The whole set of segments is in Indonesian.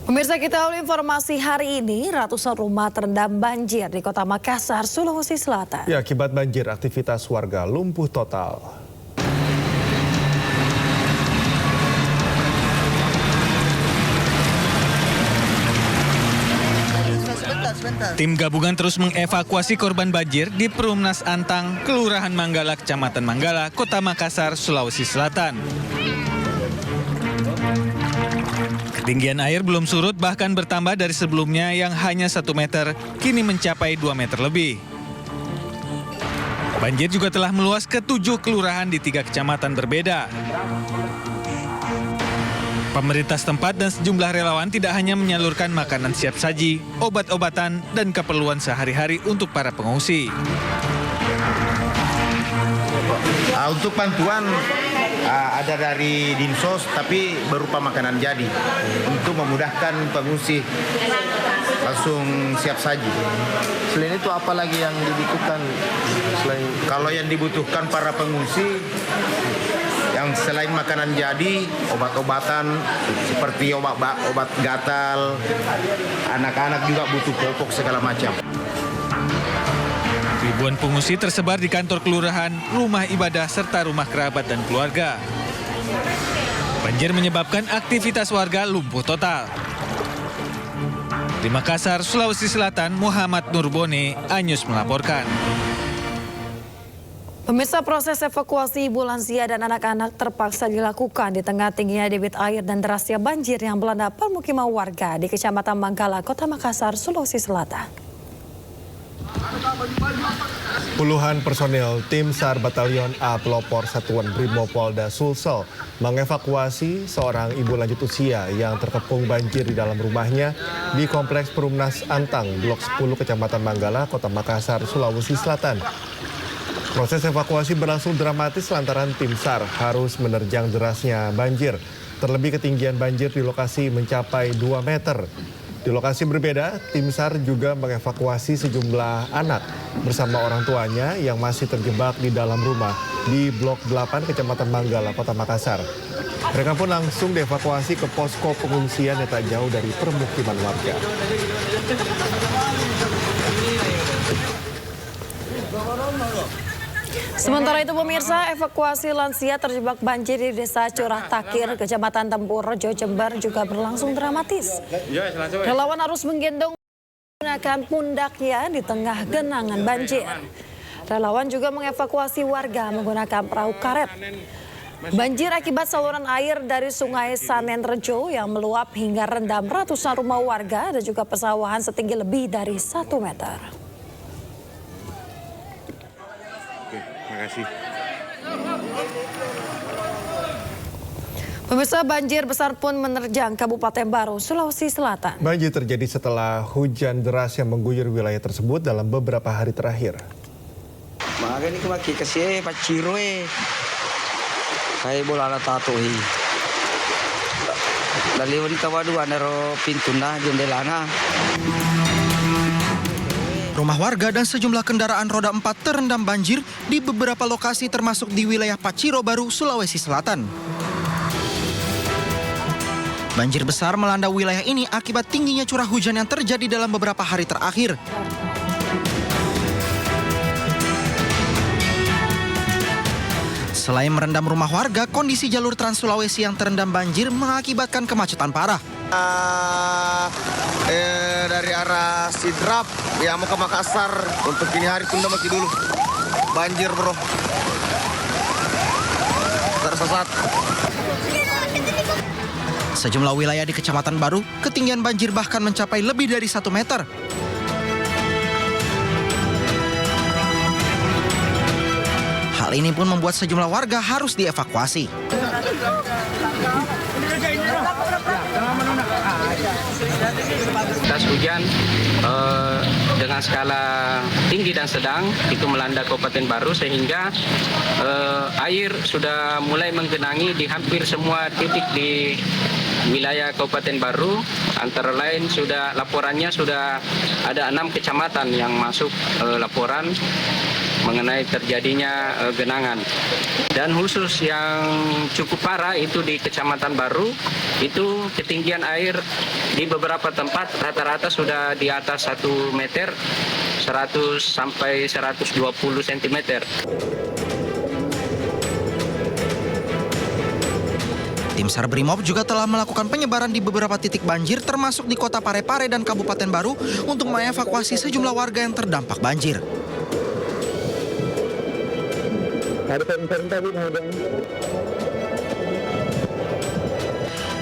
Pemirsa, kita awali informasi hari ini, ratusan rumah terendam banjir di Kota Makassar, Sulawesi Selatan. Ya, akibat banjir, aktivitas warga lumpuh total. Tim gabungan terus mengevakuasi korban banjir di Perumnas Antang, Kelurahan Manggala, Kecamatan Manggala, Kota Makassar, Sulawesi Selatan. Ketinggian air belum surut, bahkan bertambah dari sebelumnya yang hanya 1 meter, kini mencapai 2 meter lebih. Banjir juga telah meluas ke 7 kelurahan di 3 kecamatan berbeda. Pemerintah setempat dan sejumlah relawan tidak hanya menyalurkan makanan siap saji, obat-obatan, dan keperluan sehari-hari untuk para pengungsi. Untuk bantuan ada dari Dinsos, tapi berupa makanan jadi untuk memudahkan pengungsi langsung siap saji. Selain itu apa lagi yang dibutuhkan? Kalau yang dibutuhkan para pengungsi, yang selain makanan jadi, obat-obatan seperti obat gatal, anak-anak juga butuh popok segala macam. Ribuan pengungsi tersebar di kantor kelurahan, rumah ibadah, serta rumah kerabat dan keluarga. Banjir menyebabkan aktivitas warga lumpuh total. Di Makassar, Sulawesi Selatan, Muhammad Nurbone, Anyus melaporkan. Pemirsa, proses evakuasi ibu lansia dan anak-anak terpaksa dilakukan di tengah tingginya debit air dan derasnya banjir yang melanda permukiman warga di Kecamatan Manggala, Kota Makassar, Sulawesi Selatan. Puluhan personil tim SAR Batalion A Pelopor Satuan Brimopolda Sulsel mengevakuasi seorang ibu lanjut usia yang terkepung banjir di dalam rumahnya di Kompleks Perumnas Antang, Blok 10 Kecamatan Manggala, Kota Makassar, Sulawesi Selatan. Proses evakuasi berlangsung dramatis lantaran tim SAR harus menerjang derasnya banjir. Terlebih ketinggian banjir di lokasi mencapai 2 meter. Di lokasi berbeda, tim SAR juga mengevakuasi sejumlah anak bersama orang tuanya yang masih terjebak di dalam rumah di Blok 8 Kecamatan Manggala, Kota Makassar. Mereka pun langsung dievakuasi ke posko pengungsian yang tak jauh dari permukiman warga. Sementara itu, pemirsa, evakuasi lansia terjebak banjir di Desa Curah Takir, Kecamatan Tempurrejo, Jember juga berlangsung dramatis. Relawan harus menggendong menggunakan pundaknya di tengah genangan banjir. Relawan juga mengevakuasi warga menggunakan perahu karet. Banjir akibat saluran air dari Sungai Sanen Rejo yang meluap hingga rendam ratusan rumah warga dan juga persawahan setinggi lebih dari 1 meter. Terima kasih. Pemirsa, banjir besar pun menerjang Kabupaten Baru, Sulawesi Selatan. Banjir terjadi setelah hujan deras yang mengguyur wilayah tersebut dalam beberapa hari terakhir. Maga ni kumaki kasi paciro Kay bola la tatuhi. Daliwan kawadu anero pintuna jendelana. Rumah warga dan sejumlah kendaraan roda 4 terendam banjir di beberapa lokasi termasuk di wilayah Paciro Baru, Sulawesi Selatan. Banjir besar melanda wilayah ini akibat tingginya curah hujan yang terjadi dalam beberapa hari terakhir. Selain merendam rumah warga, kondisi jalur Trans Sulawesi yang terendam banjir mengakibatkan kemacetan parah. Dari arah Sidrap yang mau ke Makassar untuk ini hari tunda masih dulu banjir bro, tersesat. Sejumlah wilayah di Kecamatan Baru, ketinggian banjir bahkan mencapai lebih dari 1 meter. Hal ini pun membuat sejumlah warga harus dievakuasi. Das hujan dengan skala tinggi dan sedang itu melanda Kabupaten Baru sehingga air sudah mulai menggenangi di hampir semua titik di wilayah Kabupaten Baru. Antara lain laporannya sudah ada 6 kecamatan yang masuk laporan mengenai terjadinya genangan. Dan khusus yang cukup parah itu di Kecamatan Baru, itu ketinggian air di beberapa tempat rata-rata sudah di atas 1 meter, 100 sampai 120 cm. Tim SAR Brimob juga telah melakukan penyebaran di beberapa titik banjir termasuk di Kota Parepare dan Kabupaten Baru untuk mengevakuasi sejumlah warga yang terdampak banjir.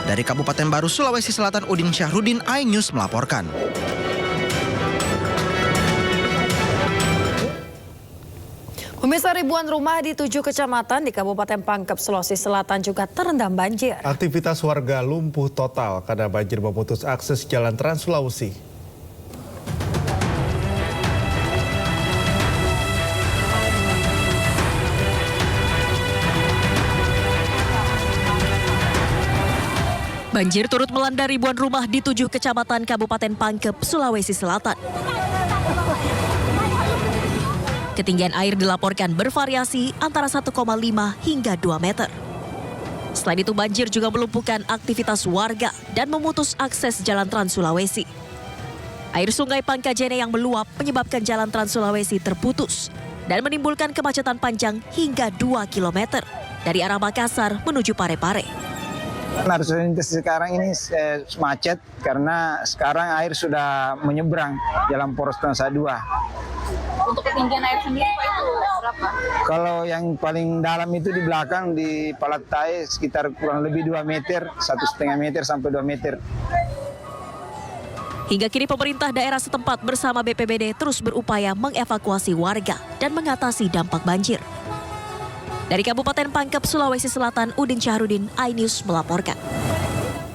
Dari Kabupaten Baru, Sulawesi Selatan, Udin Syahrudin, iNews melaporkan. Pemirsa, ribuan rumah di 7 kecamatan di Kabupaten Pangkep, Sulawesi Selatan juga terendam banjir. Aktivitas warga lumpuh total karena banjir memutus akses jalan Trans Sulawesi. Banjir turut melanda ribuan rumah di 7 kecamatan Kabupaten Pangkep, Sulawesi Selatan. Ketinggian air dilaporkan bervariasi antara 1,5 hingga 2 meter. Selain itu, banjir juga melumpuhkan aktivitas warga dan memutus akses jalan Trans Sulawesi. Air sungai Pangkajene yang meluap menyebabkan jalan Trans Sulawesi terputus dan menimbulkan kemacetan panjang hingga 2 km dari arah Makassar menuju Parepare. Arus lalu lintas sekarang ini macet karena sekarang air sudah menyeberang jalan poros Nusa Dua. Untuk ketinggian air sendiri Pak, itu berapa? Kalau yang paling dalam itu di belakang di Palatai sekitar kurang lebih 2 meter, 1,5 meter sampai 2 meter. Hingga kini pemerintah daerah setempat bersama BPBD terus berupaya mengevakuasi warga dan mengatasi dampak banjir. Dari Kabupaten Pangkep, Sulawesi Selatan, Udin Syahrudin, iNews melaporkan.